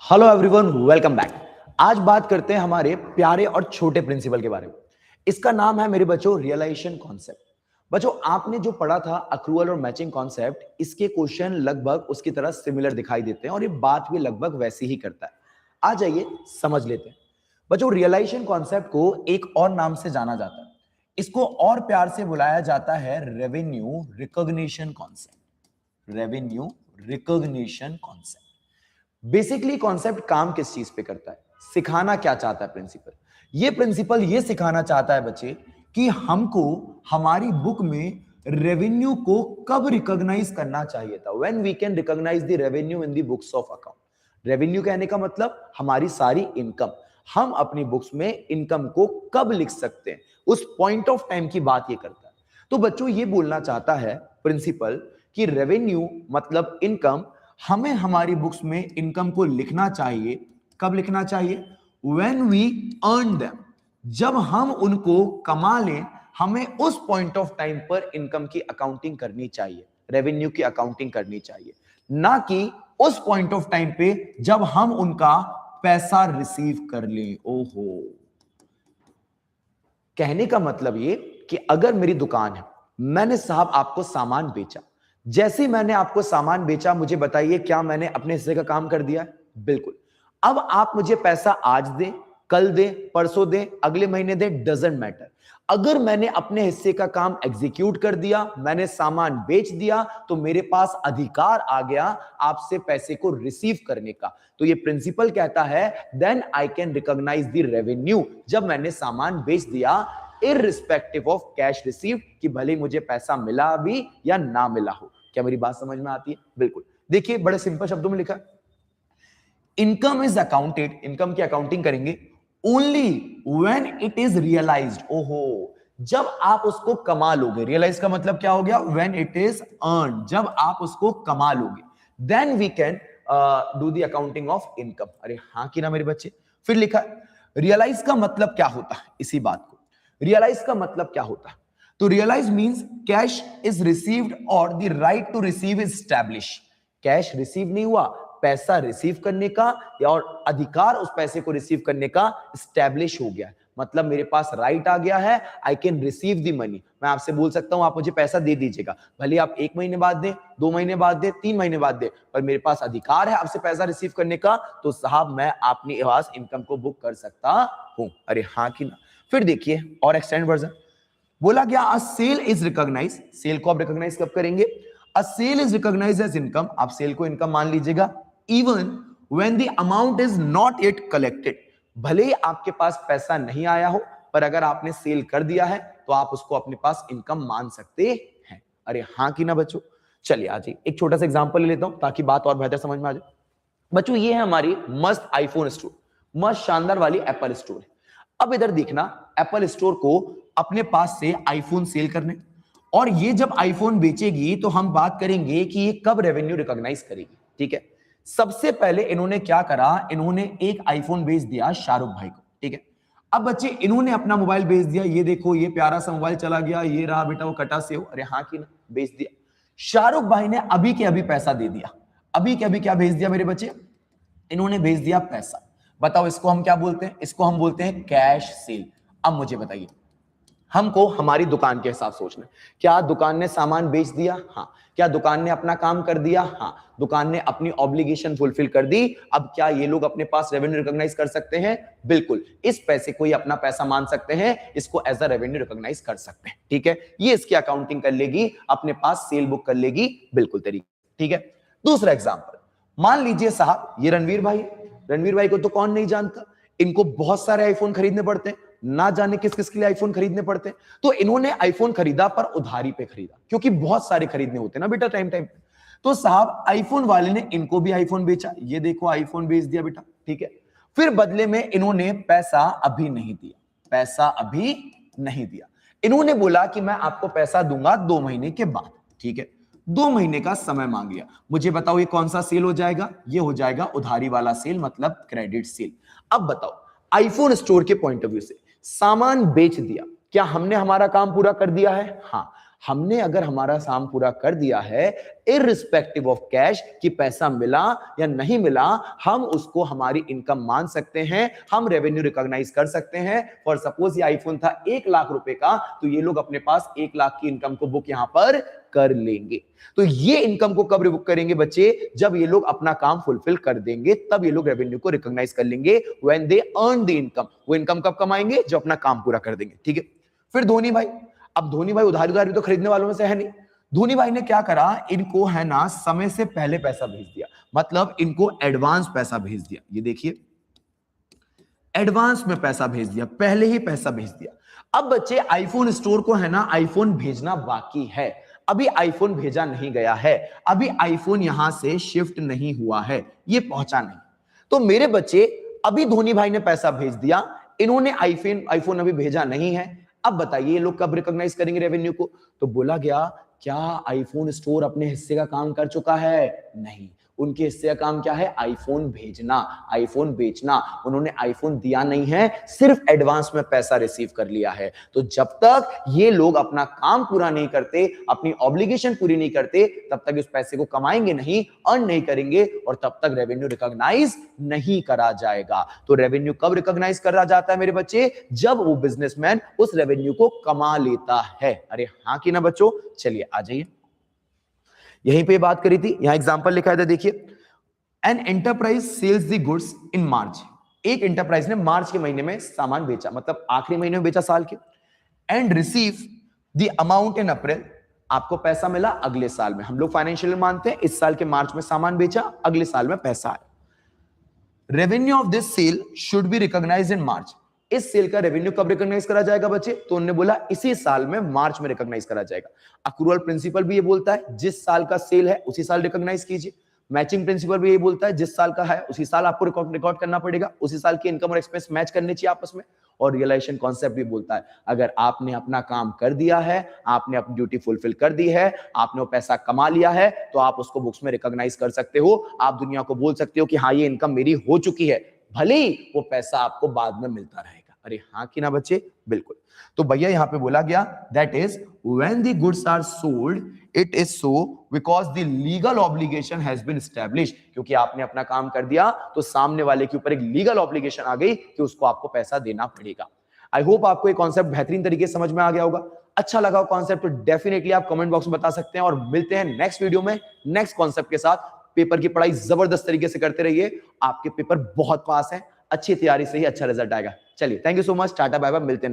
Hello everyone, welcome back. आज बात करते हैं हमारे प्यारे और छोटे प्रिंसिपल के बारे में। इसका नाम है मेरे बच्चों रियलाइजेशन कॉन्सेप्ट। बच्चों, आपने जो पढ़ा था अक्रूवल और मैचिंग कॉन्सेप्ट, इसके क्वेश्चन लगभग उसकी तरह सिमिलर दिखाई देते हैं और ये बात भी लगभग वैसी ही करता है। आ जाइए समझ लेते हैं। बच्चों, रियलाइजेशन कॉन्सेप्ट को एक और नाम से जाना जाता है। इसको और प्यार से बुलाया जाता है revenue recognition concept. Revenue recognition concept. Basically concept काम किस चीज पे करता है, सिखाना क्या चाहता है प्रिंसिपल? ये प्रिंसिपल ये सिखाना चाहता है बच्चे कि हमको हमारी बुक में रेवेन्यू को कब रिकॉग्नाइज करना चाहिए था। When we can recognise the revenue in the books of account. Revenue कहने का मतलब हमारी सारी इनकम। हम अपनी बुक्स में इनकम को कब लिख सकते हैं, उस पॉइंट ऑफ टाइम की बात ये करता है। तो बच्चों, ये बोलना चाहता है प्रिंसिपल कि रेवेन्यू मतलब इनकम, हमें हमारी बुक्स में इनकम को लिखना चाहिए। कब लिखना चाहिए? When we earn them, जब हम उनको कमा लें, हमें उस पॉइंट ऑफ टाइम पर इनकम की अकाउंटिंग करनी चाहिए, रेवेन्यू की अकाउंटिंग करनी चाहिए, ना कि उस पॉइंट ऑफ टाइम पे जब हम उनका पैसा रिसीव कर लें। ओहो, कहने का मतलब ये कि अगर मेरी दुकान है, मैंने साहब आपको सामान बेचा, जैसे मैंने आपको सामान बेचा, मुझे बताइए क्या मैंने अपने हिस्से का काम कर दिया है? बिल्कुल। अब आप मुझे पैसा आज दें, कल दें, परसों दें, अगले महीने दें, डजंट मैटर। अगर मैंने अपने हिस्से का काम एग्जीक्यूट कर दिया, मैंने सामान बेच दिया, तो मेरे पास अधिकार आ गया आपसे पैसे को रिसीव करने का। तो ये प्रिंसिपल कहता है then I can recognise the revenue, जब मैंने सामान बेच दिया इररिस्पेक्टिव ऑफ कैश रिसीव्ड, कि भले मुझे पैसा मिला भी या ना मिला हो। क्या मेरी बात समझ में आती है? बिल्कुल। देखिए, बड़े सिंपल शब्दों में लिखा है, इनकम इज अकाउंटेड, इनकम की अकाउंटिंग करेंगे only when it is realised. ओहो, जब आप उसको कमा लोगे। रियलाइज का मतलब क्या हो गया? व्हेन इट इज अर्न, जब आप उसको कमा लोगे, then we can do the accounting of income. अरे हाँ कि ना मेरे बच्चे? फिर लिखा रियलाइज का मतलब क्या होता है, इसी बात को। रियलाइज का मतलब क्या होता है? तो realise means cash is received और the right to receive is establish. Cash receive नहीं हुआ, पैसा रिसीव करने का या और अधिकार उस पैसे को रिसीव करने का एस्टैब्लिश हो गया, मतलब मेरे पास राइट आ गया है। I can receive the money. मैं आपसे बोल सकता हूं आप मुझे पैसा दे दीजिएगा, भले आप 1 महीने बाद दें, 2 महीने बाद दें, 3 महीने बाद दें, पर मेरे पास अधिकार है आपसे पैसा रिसीव करने का, तो साहब मैं अपनी पास इनकम को बुक कर सकता हूं। अरे हाँ कि ना? फिर देखिए और एक्सटेंड वर्जन बोला गया, a sale is recognise. Sale को आप रिकॉग्नाइज कब करेंगे? A sale is recognise as income, आप सेल को इनकम मान लीजिएगा, even when the amount is not yet collected. भले ही आपके पास पैसा नहीं आया हो, पर अगर आपने सेल कर दिया है तो आप उसको अपने पास इनकम मान सकते हैं। अरे हाँ कि ना बच्चों? चलिए आज एक छोटा सा एग्जांपल ले लेता हूं ताकि बात और बेहतर समझ में आ जाए। बच्चों, ये है हमारी मस्त आईफोन स्टोर, मस्त शानदार वाली एप्पल स्टोर है। अब इधर देखना, एप्पल स्टोर को अपने पास से आईफोन सेल करने, और ये जब आईफोन बेचेगी तो हम बात करेंगे कि ये कब रेवेन्यू रिकॉग्नाइज करेगी। ठीक है, सबसे पहले इन्होंने क्या करा, इन्होंने एक आईफोन बेच दिया शाहरुख भाई को। ठीक है, अब बच्चे इन्होंने अपना मोबाइल बेच दिया, ये देखो ये प्यारा सा मोबाइल चला गया, ये रहा बेटा वो कटा से हो। अरे हाँ कि ना? बेच दिया। शाहरुख भाई ने अभी के अभी पैसा दे दिया। अभी के अभी क्या भेज दिया मेरे बच्चे? इन्होंने भेज दिया पैसा। बताओ इसको हम क्या बोलते हैं? इसको हम बोलते हैं कैश सेल। अब मुझे बताइए, हमको हमारी दुकान के हिसाब सोचना है। क्या दुकान ने सामान बेच दिया? हाँ। क्या दुकान ने अपना काम कर दिया? हाँ। दुकान ने अपनी ऑब्लिगेशन फुलफिल कर दी। अब क्या ये लोग अपने पास रेवेन्यू रिकॉग्नाइज कर सकते हैं? बिल्कुल। इस पैसे को ही अपना पैसा मान सकते हैं, इसको एज अ रेवेन्यू रिकॉग्नाइज कर सकते हैं। ठीक है, ये इसकी अकाउंटिंग कर लेगी, अपने पास सेल बुक कर लेगी, बिल्कुल तरीके। ठीक है, दूसरा एग्जाम्पल मान लीजिए साहब, ये रणवीर भाई। रणवीर भाई को तो कौन नहीं जानता, इनको बहुत सारे आईफोन खरीदने पड़ते हैं, ना जाने किस किस के लिए आईफोन खरीदने पड़ते हैं। तो इन्होंने आईफोन खरीदा पर उधारी पे खरीदा, क्योंकि बहुत सारे खरीदने होते हैं ना बेटा टाइम टाइम पे। तो साहब आईफोन वाले ने इनको भी आईफोन बेचा, ये देखो आईफोन बेच दिया बेटा। ठीक है, फिर बदले में इन्होंने पैसा अभी नहीं दिया, पैसा अभी नहीं दिया। इन्होंने बोला कि मैं आपको पैसा दूंगा 2 महीने के बाद। ठीक है, 2 महीने का समय मांग लिया। मुझे बताओ ये कौन सा सेल हो जाएगा? ये हो जाएगा उधारी वाला सेल, मतलब क्रेडिट सेल। अब बताओ आईफोन स्टोर के पॉइंट ऑफ व्यू से, सामान बेच दिया, क्या हमने हमारा काम पूरा कर दिया है? हाँ। हमने अगर हमारा काम पूरा कर दिया है, इररिस्पेक्टिव ऑफ कैश कि पैसा मिला या नहीं मिला, हम उसको हमारी इनकम मान सकते हैं, हम रेवेन्यू रिकॉग्नाइज कर सकते हैं। फॉर सपोज ये आईफोन था 1 लाख रुपए का, तो ये लोग अपने पास 1 लाख की इनकम को बुक यहां पर कर लेंगे। तो ये इनकम को कब बुक करेंगे बच्चे? जब ये लोग अपना काम फुलफिल कर देंगे, तब ये लोग रेवेन्यू को रिकॉग्नाइज कर लेंगे। When they earn the income, वो इनकम कब कमाएंगे? जब अपना काम पूरा कर देंगे। ठीक है, फिर धोनी भाई, अब धोनी भाई उधारी तो खरीदने वालों में से है नहीं। धोनी भाई ने क्या करा, इनको है ना समय से पहले पैसा भेज दिया, मतलब इनको एडवांस पैसा भेज दिया। ये देखिए, एडवांस में पैसा भेज दिया, पहले ही पैसा भेज दिया। अब बच्चे आईफोन स्टोर को है ना आईफोन भेजना बाकी है, अभी आईफोन भेजा नहीं गया है, अभी आईफोन यहां से शिफ्ट नहीं हुआ है, ये पहुंचा नहीं। तो मेरे बच्चे, अभी धोनी भाई ने पैसा भेज दिया, इन्होंने आईफोन अभी भेजा नहीं है। अब बताइए ये लोग कब रिकॉग्नाइज करेंगे रेवेन्यू को? तो बोला गया, क्या आईफोन स्टोर अपने हिस्से का काम कर चुका है? नहीं, उनके हिस्से का काम क्या है? आईफोन भेजना, आईफोन बेचना। उन्होंने आईफोन दिया नहीं है, सिर्फ एडवांस में पैसा रिसीव कर लिया है। तो जब तक ये लोग अपना काम पूरा नहीं करते, अपनी ऑब्लिगेशन पूरी नहीं करते, तब तक इस पैसे को कमाएंगे नहीं, अर्न नहीं करेंगे, और तब तक रेवेन्यू रिकॉग्नाइज नहीं करा जाएगा। तो रेवेन्यू कब रिकॉग्नाइज करा जाता है मेरे बच्चे? जब वो बिजनेसमैन उस रेवेन्यू को कमा लेता है। अरे हाँ कि ना बच्चों? चलिए आ जाइए, यहीं पे बात करी थी, यहां एग्जांपल लिखा है, देखिए, an enterprise sells the goods in March. एक एंटरप्राइज ने मार्च के महीने में सामान बेचा, मतलब आखिरी महीने में बेचा साल के, and receive the amount in April. आपको पैसा मिला अगले साल में। हम लोग फाइनेंशियल मानते हैं, इस साल के मार्च में सामान बेचा, अगले साल में पैसा आया। Revenue of this sale should be recognised in March. इस सेल का रेवेन्यू कब रिकॉग्नाइज करा जाएगा बच्चे? तो उन्होंने बोला इसी साल में मार्च में रिकॉग्नाइज करा जाएगा। अक्रूवल प्रिंसिपल भी ये बोलता है, जिस साल का सेल है उसी साल रिकॉग्नाइज कीजिए। मैचिंग प्रिंसिपल भी ये बोलता है, जिस साल का है उसी साल आपको रिकॉर्ड करना पड़ेगा, उसी साल की इनकम और एक्सपेंस मैच करने चाहिए आपस में। और रियलाइजेशन कॉन्सेप्ट भी बोलता है, अगर आपने अपना काम कर दिया है, आपने अपनी ड्यूटी फुलफिल कर दी है, आपने वो पैसा कमा लिया है, तो आप उसको बुक्स में रिकॉग्नाइज कर सकते हो। आप दुनिया को बोल सकते हो कि हाँ ये इनकम मेरी हो चुकी है, भले ही वो पैसा आपको बाद में मिलता रहेगा। अरे हाँ कि ना बच्चे? बिल्कुल। तो भैया यहां पे बोला गया, that is when the goods are sold it is so because the legal obligation has been established. क्योंकि आपने अपना काम कर दिया, तो सामने वाले के ऊपर एक लीगल ऑब्लिगेशन आ गई कि उसको आपको पैसा देना पड़ेगा। आई होप आपको ये कॉन्सेप्ट बेहतरीन तरीके से समझ में आ गया होगा। अच्छा लगा कॉन्सेप्ट तो डेफिनेटली आप कमेंट बॉक्स में बता सकते हैं, और मिलते हैं नेक्स्ट वीडियो में नेक्स्ट कॉन्सेप्ट के साथ। पेपर की पढ़ाई जबरदस्त तरीके से करते रहिए, आपके पेपर बहुत पास है, अच्छी तैयारी से ही अच्छा रिजल्ट आएगा। चलिए, thank you so much, tata bye bye, मिलते हैं।